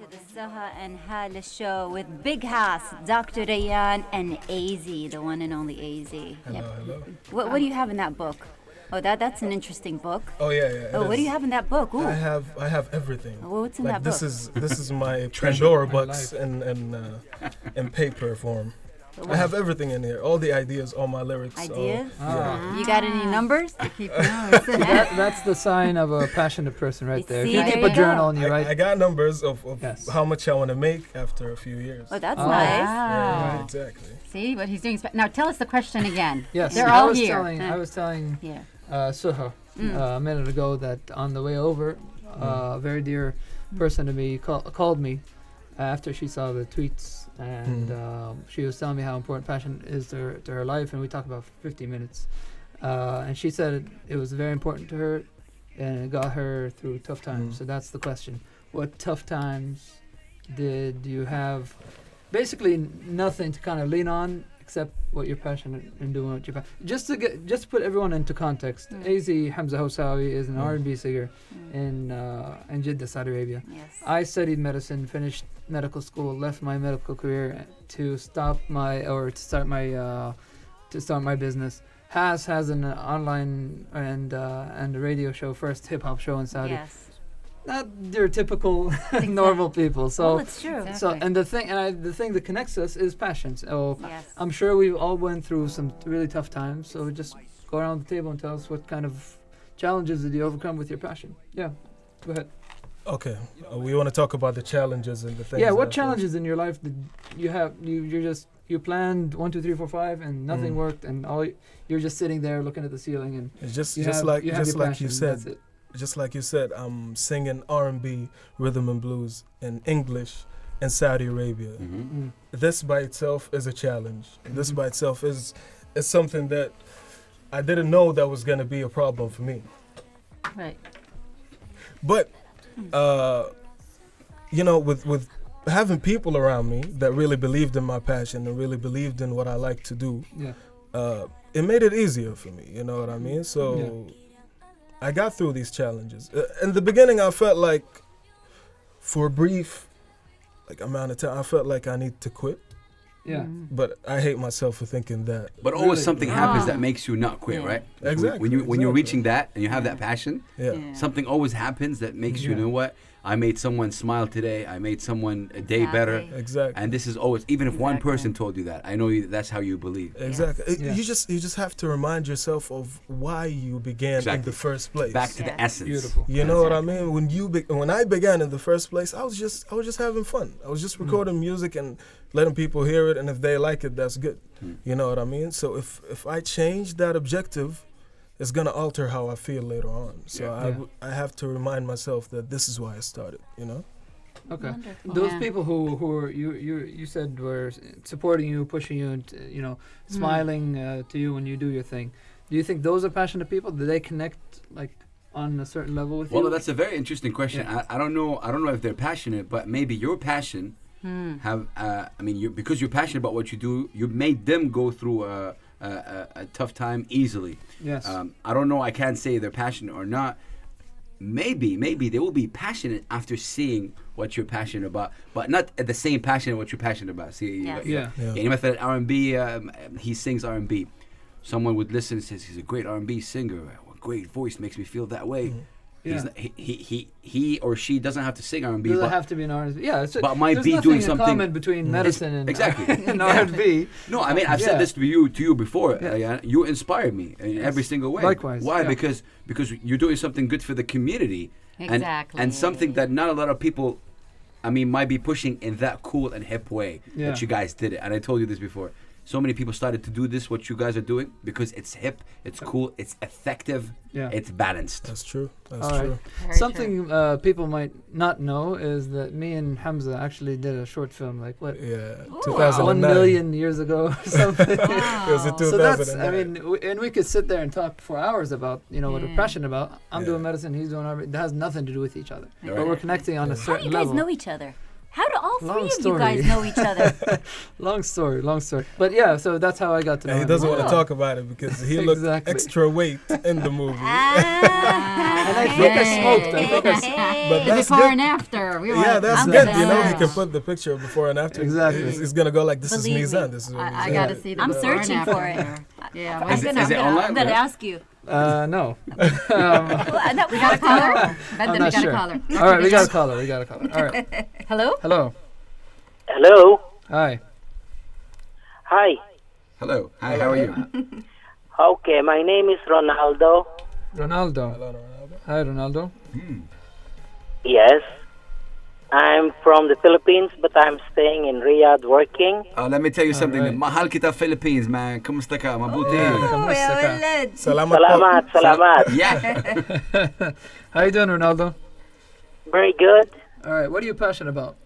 to the Soha and Hala show with Big Hass, Dr. Rayan, and AZ, the one and only AZ. Hello. What do you have in that book? Oh, that's an interesting book. Oh yeah. Oh, what do you have in that book? Ooh. I have everything. Well, what's in that book? This is my Pandora box in paper form. I have everything in here. All the ideas, all my lyrics. Ideas? Yeah. You got any numbers? That's the sign of a passionate person right there. If you keep a journal and you write. I got numbers of how much I want to make after a few years. Oh, that's nice. Yeah, exactly. See what he's doing. Now tell us the question again. Yes, they're all here. I was telling Soha a minute ago that on the way over, a very dear person to me called me after she saw the tweets, and she was telling me how important passion is to her life, and we talked about 50 minutes. And she said it was very important to her, and it got her through tough times. So that's the question. What tough times did you have? Basically nothing to kind of lean on except what you're passionate in doing. What you're just to put everyone into context. AZ Hamza Hawsawi is an R&B singer in Jeddah, Saudi Arabia. Yes. I studied medicine, finished medical school, left my medical career to start my business. Hass has an online and a radio show, first hip hop show in Saudi. Yes. Not your typical normal people. So it's true. So Exactly. and the thing that connects us is passion. So Yes. I'm sure we all went through some really tough times. So just go around the table and tell us what kind of challenges did you overcome with your passion. Yeah, go ahead. Okay, we want to talk about the challenges and the things. Yeah, what challenges in your life did you have? You planned 1, 2, 3, 4, 5, and nothing worked, and you're just sitting there looking at the ceiling, and It's just you like you passion, said. that's it. Just like you said, I'm singing R&B, rhythm and blues in English in Saudi Arabia. This by itself is a challenge. This by itself is something that I didn't know that was going to be a problem for me. Right. But, with having people around me that really believed in my passion and really believed in what I like to do, it made it easier for me. You know what I mean? So I got through these challenges. In the beginning, I felt like, for a brief amount of time, I felt like I need to quit. Yeah. But I hate myself for thinking that. But always something happens that makes you not quit, right? Exactly. When you're reaching that and you have that passion, Yeah. something always happens that makes you know what? I made someone smile today. I made someone a day better. Exactly. And this is always, even if one person told you that, I know that's how you believe. Exactly. Yes. You just have to remind yourself of why you began in the first place. Back to the essence. Beautiful. You know what I mean? When I began in the first place, I was just having fun. I was just recording music and letting people hear it, and if they like it, that's good. You know what I mean? So if I change that objective, it's gonna alter how I feel later on. So I have to remind myself that this is why I started. You know? Okay. Wonderful. Those people who are you said were supporting you, pushing you, and smiling to you when you do your thing. Do you think those are passionate people? Do they connect on a certain level with you? Well, that's a very interesting question. Yeah. I don't know if they're passionate, but maybe your passion because you're passionate about what you do, you made them go through a tough time easily. Yes. I don't know. I can't say they're passionate or not. Maybe they will be passionate after seeing what you're passionate about, but not at the same passion what you're passionate about. See, يعني مثلا R&B, he sings R&B. Someone would listen and says he's a great R&B singer. A great voice makes me feel that way. He's not, he or she doesn't have to sing R&B. Doesn't have to be an R&B. Yeah, but might be doing something in common between medicine and exactly and R&B. No, I mean I've said this to you before. You inspired me in every single way. Likewise. Why? Because you're doing something good for the community. Exactly. And something that not a lot of people, might be pushing in that cool and hip way that you guys did it. And I told you this before. So many people started to do this, what you guys are doing, because it's hip, it's cool, it's effective, it's balanced. That's true. That's All true. Very Something people might not know is that me and Hamza actually did a short film, 2009. 1 million years ago or something. It was in 2009. So that's, and we could sit there and talk for hours about, what we're passionate about. I'm doing medicine, he's doing R&B. It has nothing to do with each other. Right. But we're connecting on a How do certain you guys level. know each other? How do all three of you guys know each other. Long story. But yeah, so that's how I got to know him. He doesn't want to talk about it because he looked extra weight in the movie. And I think I smoked. But that's before good. and after. That's good. You know, he can put the picture of before and after. Exactly. He's gonna go like, this is Mizan. This is. I got to see the I'm before and searching after. for it. Yeah. Is it online? I'm gonna ask you. No. We got a caller. I'm not sure. All right, we got a caller. All right. Hello? Hello. Hi. Hello. Hi, how are you? Okay, my name is Ronaldo. Ronaldo. Hi, Ronaldo. Yes. I'm from the Philippines, but I'm staying in Riyadh working. Let me tell you something. right. Mahal kita Philippines, man. Kumusta ka? Mabuti. Salamat. Yeah. How you doing, Ronaldo? Very good. All right. What are you passionate about?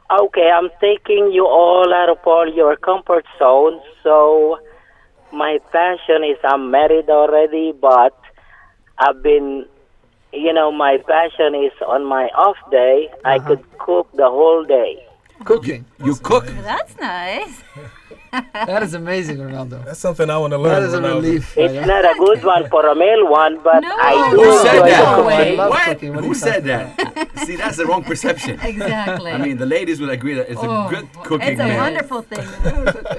Okay, I'm taking you all out of all your comfort zones. So, my passion is I'm married already, but I've been, my passion is on my off day, I could cook the whole day. Cooking. You cook? That's nice. That is amazing, Ronaldo. That's something I want to learn. That is a Ronaldo. relief. It's not a good one for a male one, but I do Who said enjoy that? cooking. I love What? cooking. What are Who you said talking that? See, that's the wrong perception. Exactly. I mean, the ladies would agree that it's a good cooking. It's a man. wonderful thing.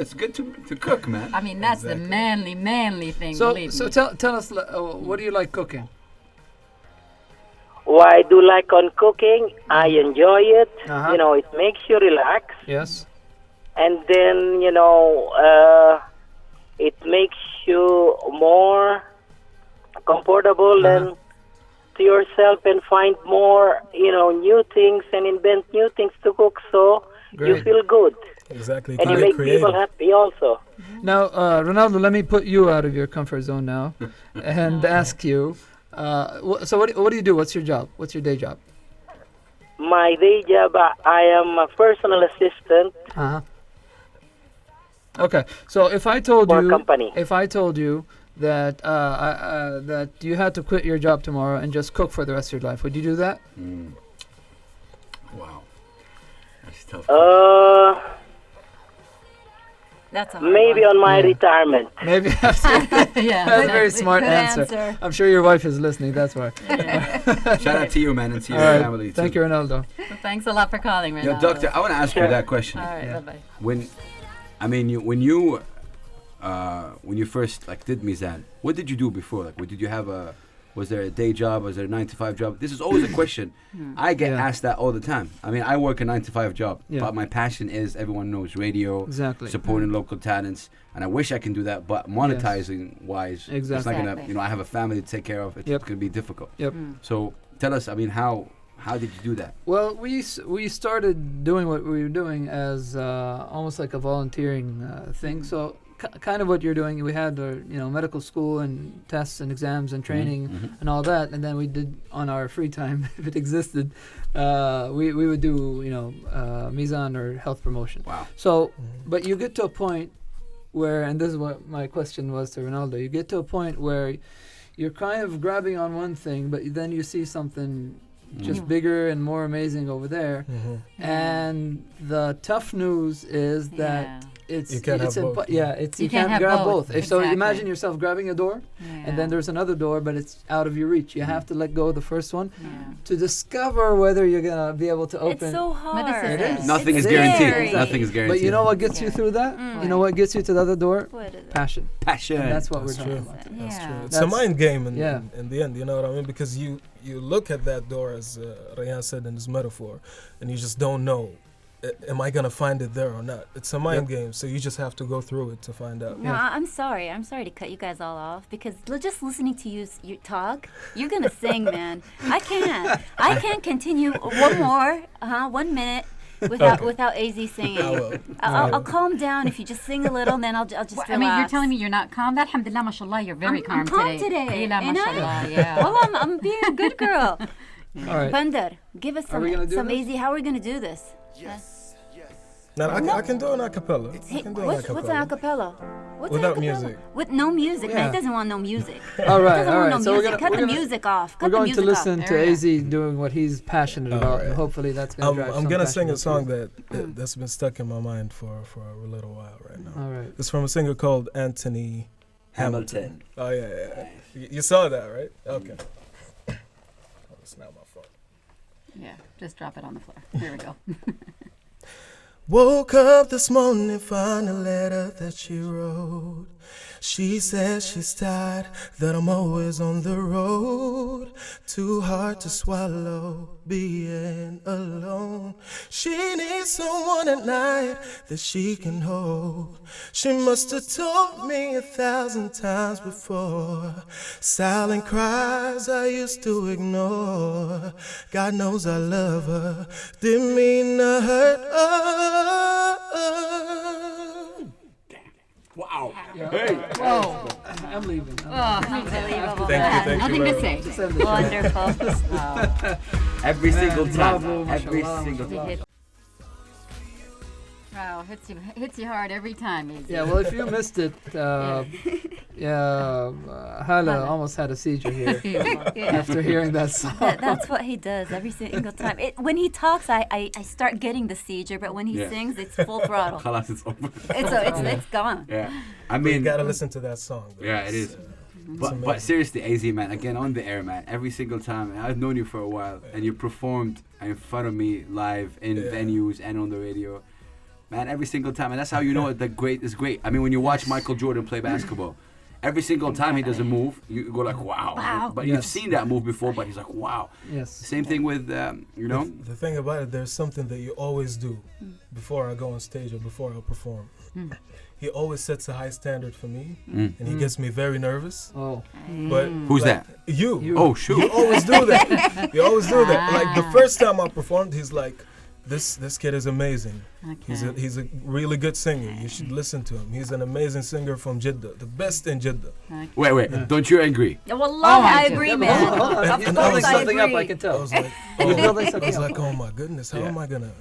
It's good to cook, man. I mean, that's the manly thing. So believe me. tell us, what do you like cooking? What I do like on cooking, I enjoy it. Uh-huh. It makes you relax. Yes. And then, it makes you more comfortable and to yourself and find more, new things and invent new things to cook so you Great. feel good. Exactly. And you make people happy also. Now, Ronaldo, let me put you out of your comfort zone now and ask you, so what do you do? What's your job? What's your day job? My day job, I am a personal assistant Uh-huh. Okay, so if I told for a you, company. that that you had to quit your job tomorrow and just cook for the rest of your life, would you do that? Wow. That's tough. That's a hard Maybe one. on my retirement. Maybe. That's a very smart Good answer. I'm sure your wife is listening. That's why. Shout out to you, man, and to your All right. family, too. Thank you, Ronaldo. Well, thanks a lot for calling, Ronaldo. Yo, Doctor, I want to ask you that question. All right, Yeah. bye-bye. When you first did Mizan, what did you do before? Was there a day job? Was there a 9-to-5 job? This is always a question. I get asked that all the time. I mean, I work a 9-to-5 job, but my passion is, everyone knows, radio, Exactly. supporting local talents, and I wish I can do that, but monetizing wise, it's not Exactly. gonna. I have a family to take care of. It's gonna be difficult. Yep. So tell us, how did you do that? Well, we started doing what we were doing as almost like a volunteering thing. So kind of what you're doing. We had medical school and tests and exams and training and all that, and then we did on our free time, if it existed, we would do Mizan or health promotion. Wow. So, but you get to a point where, and this is what my question was to Ronaldo, you get to a point where you're kind of grabbing on one thing, but then you see something just bigger and more amazing over there. And the tough news is that you can't have both. You can't have grab both. both. So Exactly. imagine yourself grabbing a door, and then there's another door, but it's out of your reach. You have to let go of the first one to discover whether you're gonna be able to open. It's so hard. It is. Nothing is It's guaranteed. very- Nothing is guaranteed. But you know what gets you through that? You know what gets you to the other door? What is it? Passion. Passion. And that's what That's we're true. talking about. That's Yeah. true. It's a mind game in the end, you know what I mean? Because you look at that door, as Rayan said in his metaphor, and you just don't know, am I going to find it there or not? It's a mind game, so you just have to go through it to find out. No, I'm sorry. I'm sorry to cut you guys all off because just listening to you talk, you're gonna sing, man. I can't continue 1 minute without AZ singing. I will. I'll calm down if you just sing a little, and then I'll just relax. I mean, you're telling me you're not calm? That, alhamdulillah, mashallah, you're very calm I'm calm today. Alhamdulillah, And mashallah, yeah. Well, I'm being a good girl. All right. Bandar, give us Are we gonna do some this? AZ. How are we gonna do this? Now, I can do an acapella. I Hey, can do an what's an acapella. acapella? What's Without acapella? music. With no music, man. Yeah. He doesn't want no music. All right, Doesn't all want right. no So music. Cut the music off. We're Cut the going to music listen off. to AZ doing what he's passionate about, and right. hopefully that's going to drive I'm some gonna passion sing a into song you. that's been stuck in my mind for a little while right now. All right. It's from a singer called Anthony Hamilton. Oh yeah. You saw that, right? Okay. Oh, it's not my fault. Yeah, just drop it on the floor. Here we go. Woke up this morning, found a letter that she wrote. She says she's tired, that I'm always on the road. Too hard to swallow, being alone. She needs someone at night that she can hold. She must have told me 1,000 times before. Silent cries I used to ignore. God knows I love her, didn't mean to hurt her. Wow. Yeah. Hey. Whoa. I'm leaving. Oh, unbelievable. Thank you Nothing to very say. Wonderful. Every single time. bravo, Every mashallah, single mashallah. time. Wow, hits you hard every time. Easy. Yeah, well, if you missed it, Hala almost had a seizure here after hearing that song. That's what he does every single time. When he talks, I start getting the seizure, but when he Yeah. sings, it's full throttle. Khalas, it's over. It's gone. Yeah. I You mean, gotta listen to that song. Though. yeah, it is. But amazing. seriously, AZ, man, again, on the air, man, every single time, and I've known you for a while, and you performed in front of me live in venues and on the radio. Man, every single time, and that's how you know the great is great. I mean, when you watch Michael Jordan play basketball, every single time he does a move, you go like, wow. But you've seen that move before, but he's like, wow. Yes. Same thing with, you know? The thing about it, there's something that you always do before I go on stage or before I perform. He always sets a high standard for me, and he gets me very nervous. Oh. But Who's like, that? You. Oh, shoot. You always do that. You always do that. Like the first time I performed, he's like, this kid is amazing. Okay. He's a really good singer. You should listen to him. He's an amazing singer from Jeddah, the best in Jeddah. Wait, don't you agree? Wallahi, I I do. agree, Yeah, but man. hold on. Of He's course building I something up, agree. I can I tell. was like, He's building I something was up. like, oh my goodness, how am I gonna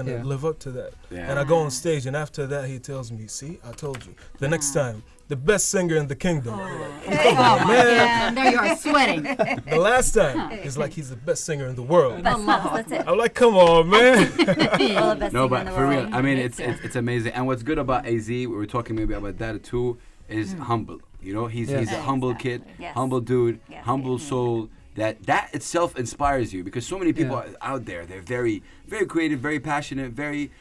Yeah. live up to that? Yeah. And I go on stage, and after that, he tells me, "See, I told you. The next time, the best singer in the kingdom." Oh my God! There you are, sweating. The last time, he's like, he's the best singer in the world. That's it. I'm like, come on, man. All the best No, singer in but the for real, world. I mean, it's amazing. And what's good about AZ, we were talking maybe about that too, is humble. You know, he's Yes. a humble kid, Yes. humble dude, Yes. humble soul. That itself inspires you, because so many people are out there. They're very, very creative, very passionate, very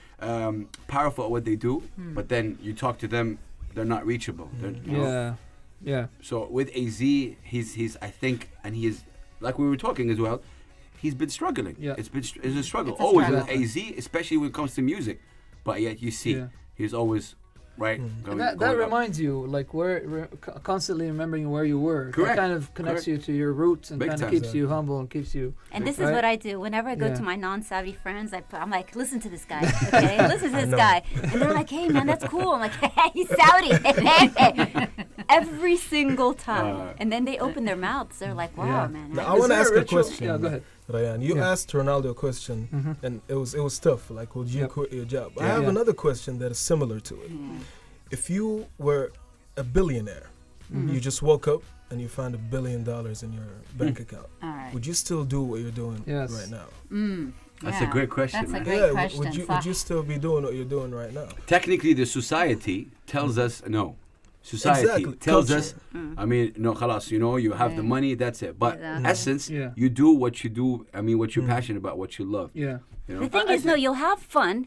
powerful at what they do. But then you talk to them, they're not reachable. They're, you know. Yeah. So with AZ, he's I think, and he is, like we were talking as well, he's been struggling. Yeah. It's a struggle. It's a Always struggle. with AZ, especially when it comes to music. But yet you see, he's always right. And that reminds you, like, constantly remembering where you were. Correct. That kind of connects you to your roots and Big kind of time. keeps you humble and keeps you. And this is Right? what I do. Whenever I go Yeah. to my non-savvy friends, I'm like, listen to this guy, okay? Listen to this know. guy. And they're like, hey, man, that's cool. I'm like, hey, he's Saudi. Every single time. And then they open their mouths. They're like, wow, Yeah. man. Now, I- I want to there ask a a ritual? question. Yeah, go ahead. Rayan, you Yeah. asked Ronaldo a question, and it was tough. Like, would you Yep. quit your job? I Yeah. have Yeah. another question that is similar to it. If you were a billionaire, you just woke up and you found $1 billion in your bank account, All right. would you still do what you're doing Yes. right now? That's a great question, That's man. a great Yeah, question. would you still be doing what you're doing right now? Technically, the society tells us no. Society Exactly. tells Culture. us, I mean, no, khalas, you know, you have the money, that's it. But Yeah. essence, Yeah. you do what you do. I mean, what you're passionate about, what you love. Yeah. You know? The thing is, no, you'll have fun,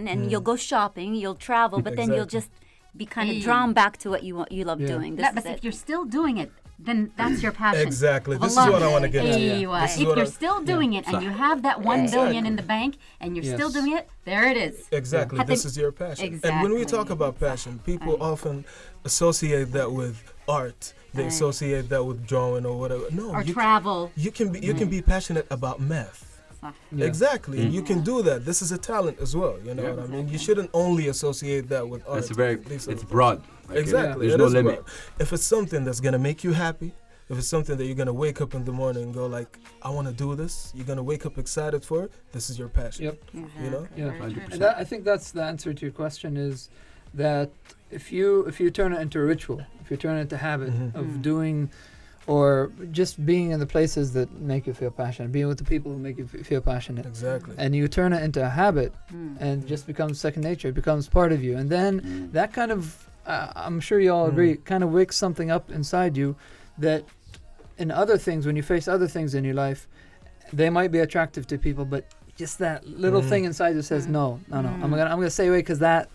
and you'll go shopping, you'll travel, but then you'll Exactly. just be kind of Hey. drawn back to what you love Yeah. doing. This That, is but if it. you're still doing it, then that's your passion. Exactly. This is Allah. what I want to get at. Aywa. This is If what you're I- still doing it and you have that 1 billion in the bank and you're still Yes. doing it, there it is. Exactly. Yeah. This is your passion. And when we talk about passion, people often associate that with art. They associate that with drawing or whatever. No, Or you, travel. you can be passionate about math. Yeah. Exactly. And you can do that. This is a talent as well. You know Yeah. what I mean? You shouldn't only associate that with art. These it's are- broad. Like, Exactly. There's it no is limit. broad. If it's something that's gonna make you happy, if it's something that you're gonna wake up in the morning and go like, I want to do this, you're gonna wake up excited for it. This is your passion. Yep. You know? Yeah. 100%. And I think that's the answer to your question is that if you turn it into a ritual, if you turn it into habit of doing, or just being in the places that make you feel passionate, being with the people who make you feel passionate. Exactly. And you turn it into a habit, and just becomes second nature. It becomes part of you, and then that kind of, I'm sure you all agree, kind of wakes something up inside you that, in other things, when you face other things in your life, they might be attractive to people, but just that little thing inside you says, no, I'm gonna stay away, because that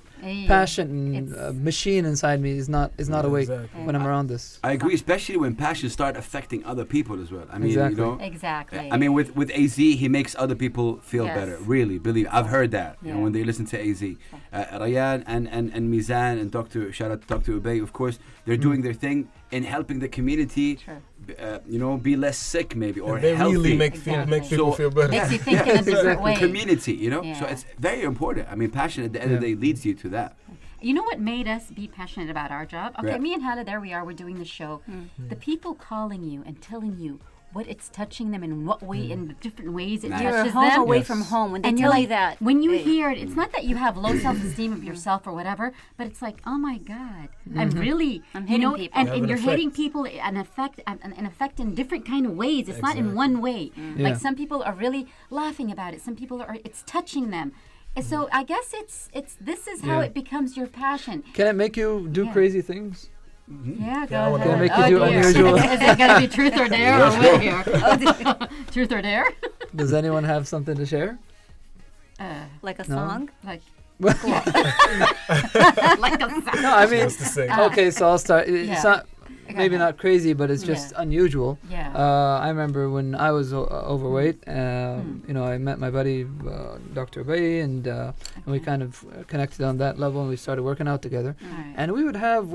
passion and machine inside me is not awake when I'm around this. I agree, especially when passions start affecting other people as well. I mean, you know, exactly. I mean, with AZ, he makes other people feel better. Really, believe. I've heard that. You know, when they listen to AZ, Rayan and Mizan and shout out to Dr. Ubay, of course, they're doing their thing in helping the community. You know, be less sick maybe, or they healthy. Really make people feel better. Makes you think in a different way. Community, you know. So it's very important. I mean, passion at the end of the day leads you to that. You know what made us be passionate about our job? Okay, me and Hala, there we are. We're doing the show. The people calling you and telling you what it's touching them in what way, in the different ways it touches them. Away from home when they tell you that. When you hear it, it's not that you have low self-esteem of yourself or whatever, but it's like, oh my God, I'm hitting people. And you're hitting people an effect in different kind of ways. It's not in one way. Like some people are really laughing about it. Some people it's touching them. And so I guess this is how it becomes your passion. Can it make you do crazy things? Yeah, go ahead. Can it make you do unusual? Is it going to be truth or dare or what here? Truth or dare? Does anyone have something to share? Like a song? Like like a song. No, I mean, okay, so I'll start. It's not, maybe not crazy, but it's just unusual. Yeah. I remember when I was overweight, you know, I met my buddy, Dr. Bay, and we kind of connected on that level, and we started working out together. Right. And we would have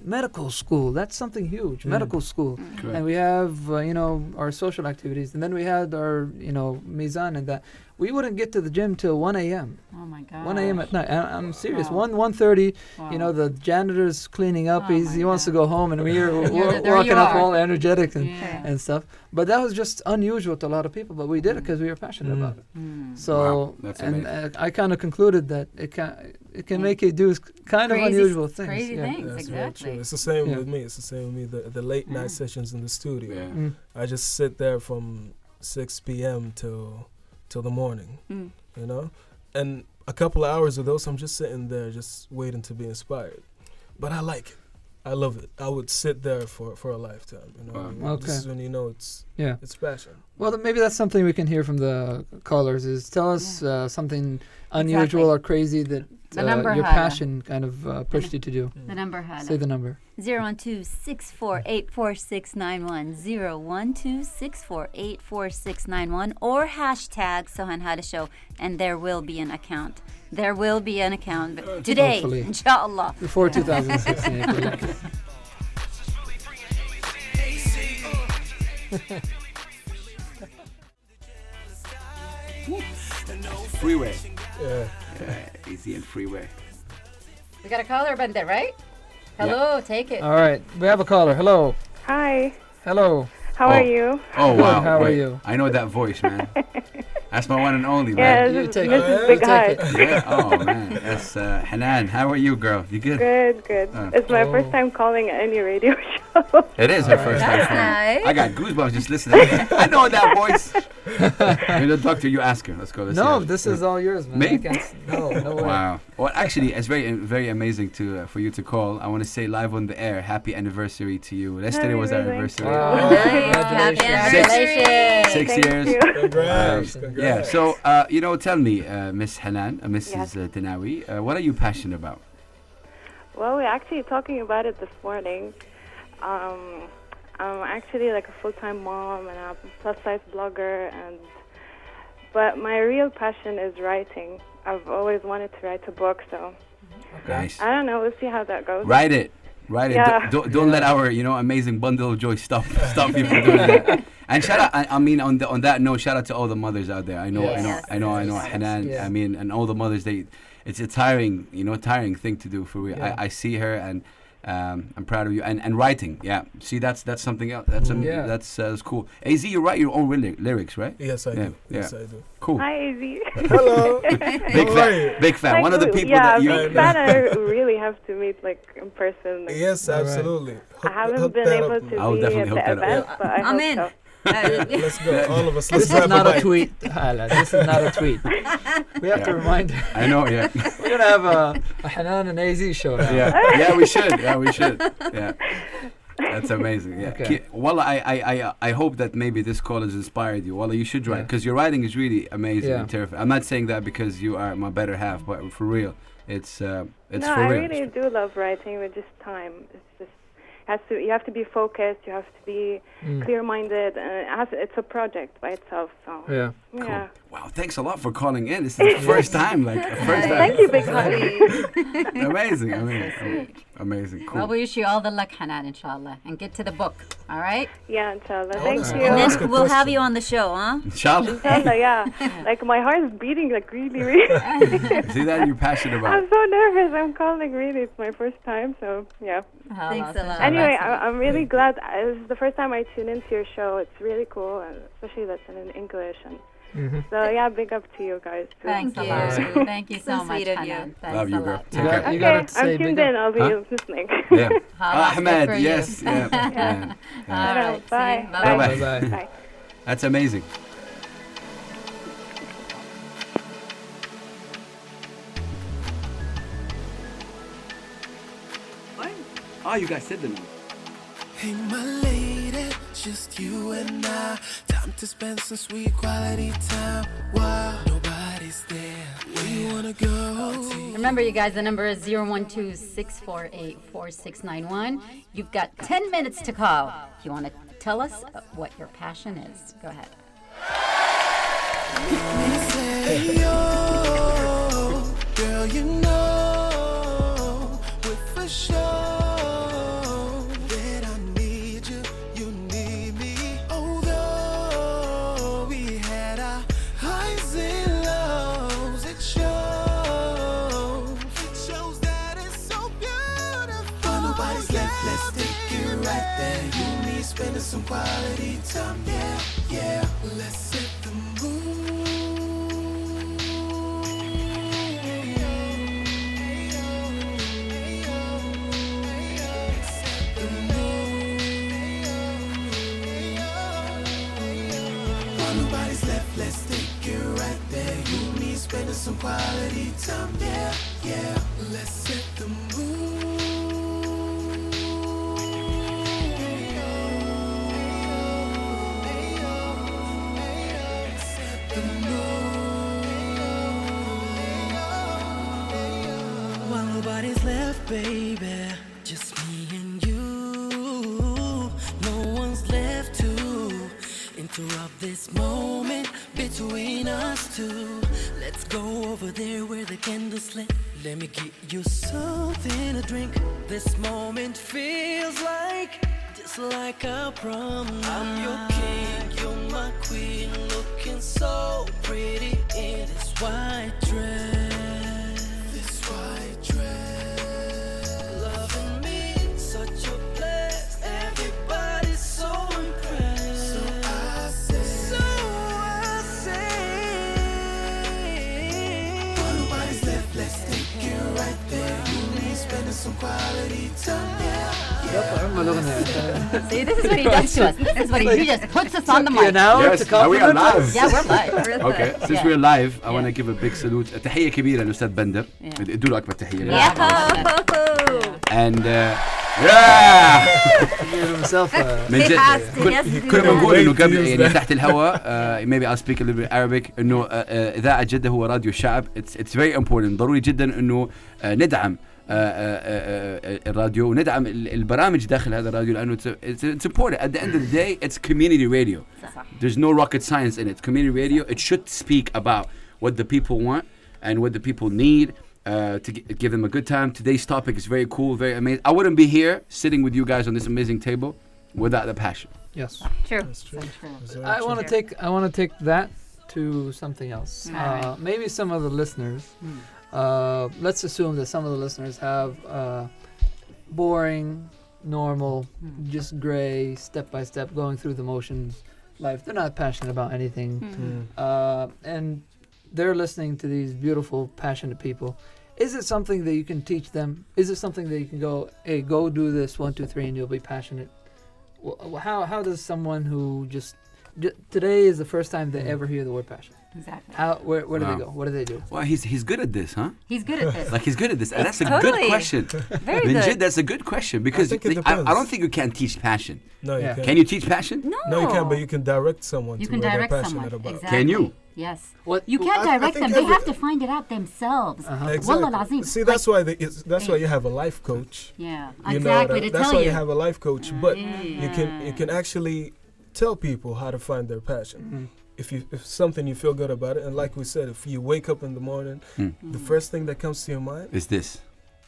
medical school. That's something huge, medical school. And we have, you know, our social activities. And then we had our, you know, mizan and that. We wouldn't get to the gym till 1 a.m. Oh my God. 1 a.m. at night. I'm serious. 1:30. You know, the janitor's cleaning up. He wants to go home, and we're walking up all energetic and stuff. But that was just unusual to a lot of people. But we did it because we were passionate about it. So, and I kind of concluded that it can make you do kind of unusual things. Crazy things, That's exactly. very true. It's the same with me. It's the same with me. The late night sessions in the studio. I just sit there from 6 p.m. till the morning, you know? And a couple of hours of those, I'm just sitting there just waiting to be inspired. But I like it. I love it. I would sit there for a lifetime, you know? This is when you know it's passion. Well, maybe that's something we can hear from the callers is tell us something unusual or crazy that your passion kind of pushed you to do. The number, Hala. Say the number. 012-648-4691, 012-648-4691, or hashtag Soha and Hala Show, and there will be an account. There will be an account today, hopefully. inshallah. Before 2016. Freeway. Yeah. Easy and freeway. We got a caller, Bandit, right? Hello, take it. All right, we have a caller. Hello. Hi. Hello. How are you? Oh, Good. wow. How are you? I know that voice, man. That's my one and only, Yeah, man. You take Mrs. it. Big You take Heart. it. Yeah. Oh, man. That's Hanan. How are you, girl? You good? Good. It's my first time calling any radio show. It is her first time. That's nice. I got goosebumps just listening. I know that voice. You're the doctor. You ask her. Let's go. Let's No, see. this is all yours, man. Me? I can't no way. Wow. Well, actually, it's very amazing for you to call. I want to say live on the air, happy anniversary to you. Yesterday was our anniversary. Wow. Nice. Congratulations. Happy anniversary. 6 Thank years. you. Congrats. Yeah. So, you know, tell me, Miss Hanan, Mrs. Dinawi, what are you passionate about? Well, we're actually talking about it this morning. I'm actually like a full-time mom and a plus-size blogger, but my real passion is writing. I've always wanted to write a book, so Nice. I don't know. We'll see how that goes. Write it. Yeah. Don't let our amazing bundle of joy stop you from doing that. And shout out. I mean, on that note, shout out to all the mothers out there. I know Hanan. Yeah. I mean, and all the mothers. It's a tiring thing to do for real. I see her, and I'm proud of you. And writing, yeah. See, that's something else. That's cool. AZ, you write your own lyrics, right? Yes, I do. Yes, I do. Cool. Hi, AZ. Hello. Big fan. One of the people that you... big fan. I really have to meet like in person. Like, yes, absolutely. I haven't been able to be at the event, but I'm in. So. Let's go, all of us. This is not a tweet, Hala. This is not a tweet. We have to remind her. I know, yeah. We're gonna have a Hanan and AZ show now. Yeah, we should. Yeah. That's amazing. Yeah. Okay. Wallah, I hope that maybe this call has inspired you. Wallah, you should write because your writing is really amazing and terrifying. I'm not saying that because you are my better half, but for real, it's for real. I really do love writing with just time. It's just you have to be focused. You have to be clear-minded, and it's a project by itself. So yeah. Cool. Wow, thanks a lot for calling in. This is the first time, Thank you, Big Honey. Amazing. Cool. Well, we wish you all the luck, Hanan, inshallah, and get to the book. All right? Yeah, inshallah. Thank you. And then we'll have you on the show, huh? Inshallah. Inshallah, yeah. Like my heart is beating like really, really. See that you're passionate about. I'm so nervous. I'm calling really. It's my first time, so yeah. Thanks a lot. Anyway, I'm really glad. This is the first time I tune into your show. It's really cool, and especially that's in English. And so yeah, big up to you guys too. Thank you. Thank you so much, Hanan. Love you, girl. You got to say I'm tuned in. I'll be listening. Yeah. Ahmed, yes. Yeah. All right. Bye. Bye. That's amazing. Oh, you guys said the name. Hey, my lady, just you and I. Time to spend some sweet quality time. Wow, nobody's there. Where you wanna go? Remember, you guys, the number is 012-648-4691. You've got 10 minutes to call. If you want to tell us what your passion is, go ahead. Say, yo, girl, you know, with for sure. Spending some quality time, yeah. Let's set the mood. Set the mood. While nobody's left, let's take it right there. You and me spending some quality time, yeah. Let's set the mood. Nobody's left, baby, just me and you. No one's left to interrupt this moment between us two. Let's go over there where the candles lit. Let me get you something to drink. This moment feels like just like a prom night. I'm your king, you're my queen, looking so pretty in this white dress. Some quality time, See, this is what he does to us. This is what he just puts us on the mic. Yes, we are live. Yeah, we're live. Okay, since we're live, I want to give a big salute. تحية كبيرة للأستاذ بندر. ادوا له أكبر تحية. And himself. كنا بنقول إنه قبل يعني تحت الهواء. Maybe I'll speak a little bit Arabic. إنه إذاعة جدة هو راديو الشعب. It's very important. ضروري جدا إنه ندعم الراديو وندعم البرامج داخل هذا الراديو لأنه it's important. At the end of the day, it's community radio. There's no rocket science in it. Community radio, it should speak about what the people want and what the people need to give them a good time. Today's topic is very cool, very amazing. I wouldn't be here sitting with you guys on this amazing table without the passion. Yes. True. That's true. I want to take that to something else. Maybe some of the listeners. Let's assume that some of the listeners have boring, normal, just gray, step by step, going through the motions life. They're not passionate about anything. And they're listening to these beautiful, passionate people. Is it something that you can teach them? Is it something that you can go, hey, go do this 1, 2, 3, and you'll be passionate? How does someone who just today is the first time they ever hear the word passion? Exactly. Where do they go? What do they do? Well, he's good at this, huh? He's good at this. Like he's good at this. And that's a Totally. good question. Very Linjit, good. that's a good question because I don't think you can teach passion. No, you can't. Can you teach passion? No. No, you can't, but you can direct someone You to can what direct they're someone. passionate about. Exactly. Can you? Yes. What? You can't I direct think them. They have to find it out themselves. Exactly. Wallah al-azim. See, that's why that's why you have a life coach. Yeah, You know, exactly. To that's tell why you. you have a life coach. But you can actually tell people how to find their passion. If something you feel good about it, and like we said, if you wake up in the morning, the first thing that comes to your mind is this.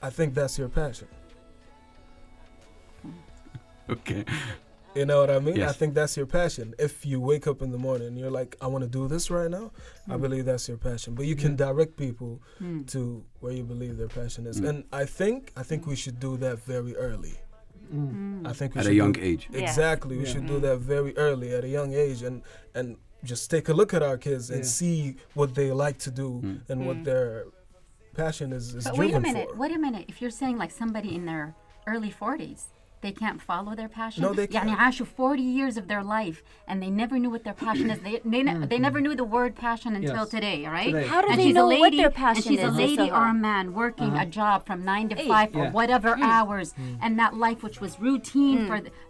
I think that's your passion. Okay. You know what I mean? Yes. I think that's your passion. If you wake up in the morning and you're like, I want to do this right now, I believe that's your passion. But you can direct people to where you believe their passion is. And I think we should do that very early. I think we At should a young age. Exactly. We should do that very early at a young age and just take a look at our kids and see what they like to do and what their passion is But driven wait a minute. If you're saying like somebody in their early 40s, they can't follow their passion. No, they can't. يعني عاشوا 40 years of their life and they never knew what their passion is. They never knew the word passion until today, right? Today. How do And they she's know a lady, what their passion and she's is? a lady Soha? or a man working a job from 9 to 5 for whatever hours, and that life which was routine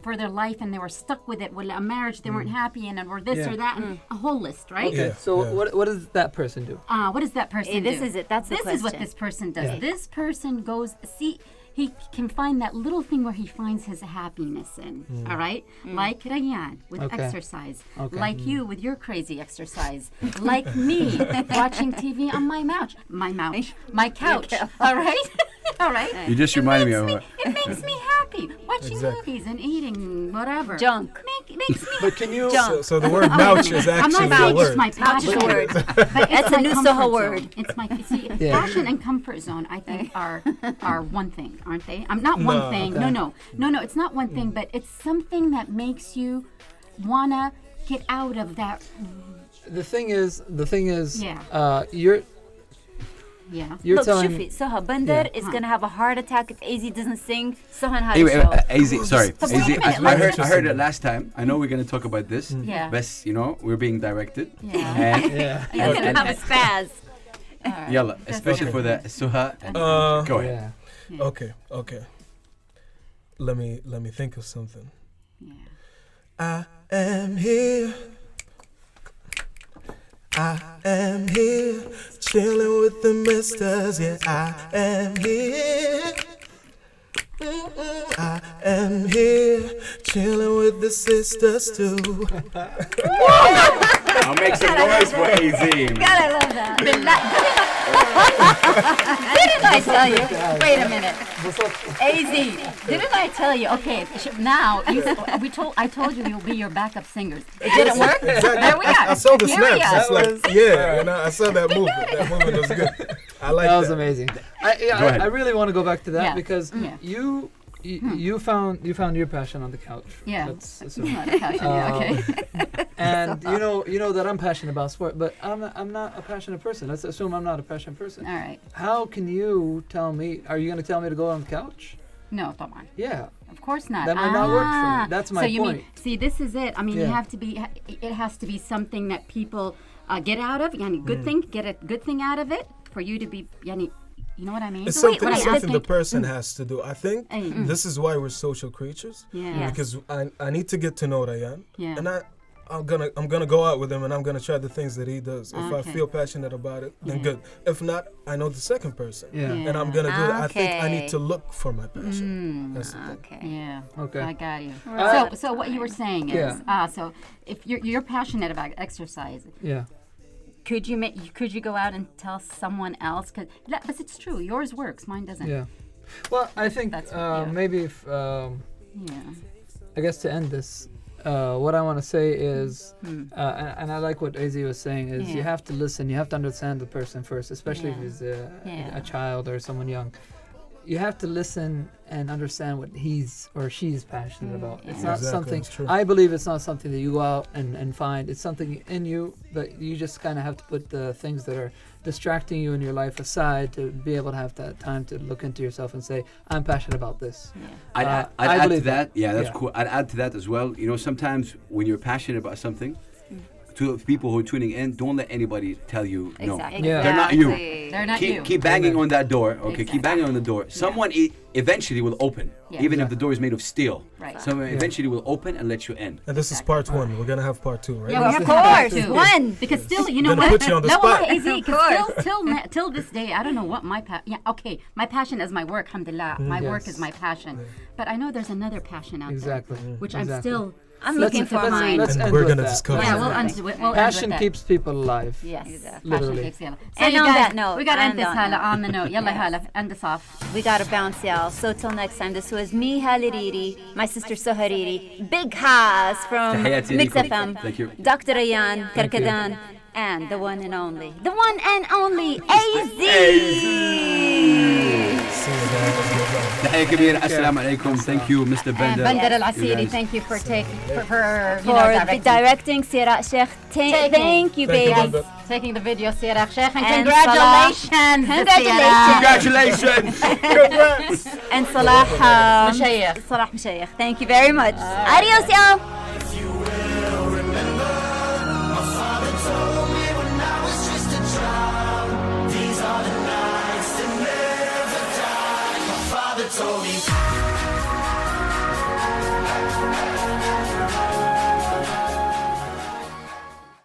for their life, and they were stuck with it. Well, a marriage they weren't happy in, or this or that, and a whole list, right? Okay, Yeah, so yeah. what does that person do? What does that person do? This is it. That's the This question. is what this person does. Yeah. This person goes, he can find that little thing where he finds his happiness in, all right? Like Rayan with exercise. Okay. Like you with your crazy exercise. Like me watching TV on my couch, all right? All right? You just reminded me of It makes me happy. Watching movies and eating whatever. Junk. Makes me But can you? So the word mouch is actually I'm a not saying word. it's my Mouch is a passion. word. But That's it's a my new comfort Soha zone. word. It's my Yeah. passion and comfort zone. I think are one thing, aren't they? I'm not one No. thing. Okay. No. It's not one thing, but it's something that makes you wanna get out of that. The thing is, Yeah. you're Look, telling. شوفي Soha Bandar is gonna have a heart attack if AZ doesn't sing Soha and Hala Anyway, show. AZ, sorry. So wait a AZ, minute, I heard it last time. I know we're going to talk about this. Yeah. Best, we're being directed. Yeah. And Yeah. You're gonna have a spaz. Yalla, especially for the Soha. And go ahead. Yeah. Okay. Let me think of something. Yeah. I am here. I am here, chilling with the misters. Yeah, I am here. I am here, chilling with the sisters too. I'll make some noise for AZ. God, I love that. Didn't I tell you? Wait a minute. AZ, didn't I tell you? Okay, now I told you you'll be your backup singers. It didn't work. There we are. I saw the Here we snaps. are. It's like, I saw that movement. That movement was good. I like That was amazing. ahead. I really want to go back to that Yeah. because Yeah. you found your passion on the couch. Yeah. That's Okay. and you know that I'm passionate about sport, but I'm not a passionate person. Let's assume I'm not a passionate person. All right. How can you tell me? Are you going to tell me to go on the couch? No, come on. Yeah. Of course not. That might not work for me. That's my so you point. Mean, see, this is it. I mean, Yeah. you have to be. It has to be something that people get out of. Yani, good thing. Get a good thing out of it for you to be. Yani, you know what I mean? It's So wait, something, when I something the person has to do. I think Mm. this is why we're social creatures. Yeah. Because I need to get to know Rayan. Yeah. And I'm gonna go out with him and I'm gonna try the things that he does. If I Okay. feel passionate about it, then good. If not, I know the second person. Yeah. And I'm gonna do that. I think I need Okay. to look for my passion. That's the thing. Okay. Yeah. Okay. I got you. Right. So what you were saying is, so if you're passionate about exercise, Yeah. could you go out and tell someone else? But it's true. Yours works. Mine doesn't. Yeah. Well, I think That's- yeah. maybe if Yeah. I guess to end this, what I want to say is, and I like what AZ was saying, is you Yeah. have to listen, you have to understand the person first, espally if he's a child or someone young. you have to listen and understand what he's or she's passionate about. It's not Exactly, something, I believe it's not something that you go out and find. It's something in you, but you just kind of have to put the things that are distracting you in your life aside to be able to have that time to look into yourself and say, I'm passionate about this. I'd add to that. Yeah, that's cool. I'd add to that as well. You know, sometimes when you're passionate about something, to people who are tuning in, don't let anybody tell you no. Exactly. Yeah. They're not you. They're not you. Keep banging on that door. Okay, Exactly. keep banging on the door. Someone eventually will open, even if the door is made of steel. Right. Someone eventually will open and let you in. And this is part 1. We're gonna have part 2, right? Yeah, Of course, one. Because still, you know Gonna what? put you on the No, spot. easy. Because till this day, I don't know what my my passion is my work. Alhamdulillah, my work is my passion. But I know there's another passion out Exactly. there, which Exactly. I'm still. I'm looking for mine. Let's And end we're with gonna that. discuss Yeah, it. we'll end with Passion that. keeps people alive. Yes. Literally. Passion keeps you. So And you on guys, that note, we got to end and this on Hala that. on the note. Yalla Hala, end this off. We gotta bounce, y'all. So till next time, this was me, Haliriri, my sister Sohariri, Big Hass from Tahiyati Mix alaikum. FM, Thank you. Dr.Rayan Karkadan, and the one and only AZ. See you guys. تحية كبيرة. السلام عليكم. Thank you, Mr. And Bender. Bandar Al You Asiri, guys. thank you for For directing Sira Sheikh. Thank you, baby. taking the video, Sira Sheikh, and And congratulations. Congratulations. Congratulations. And Salah Mashayikh. Salah Mashayikh. Thank you very much. Adios, y'all.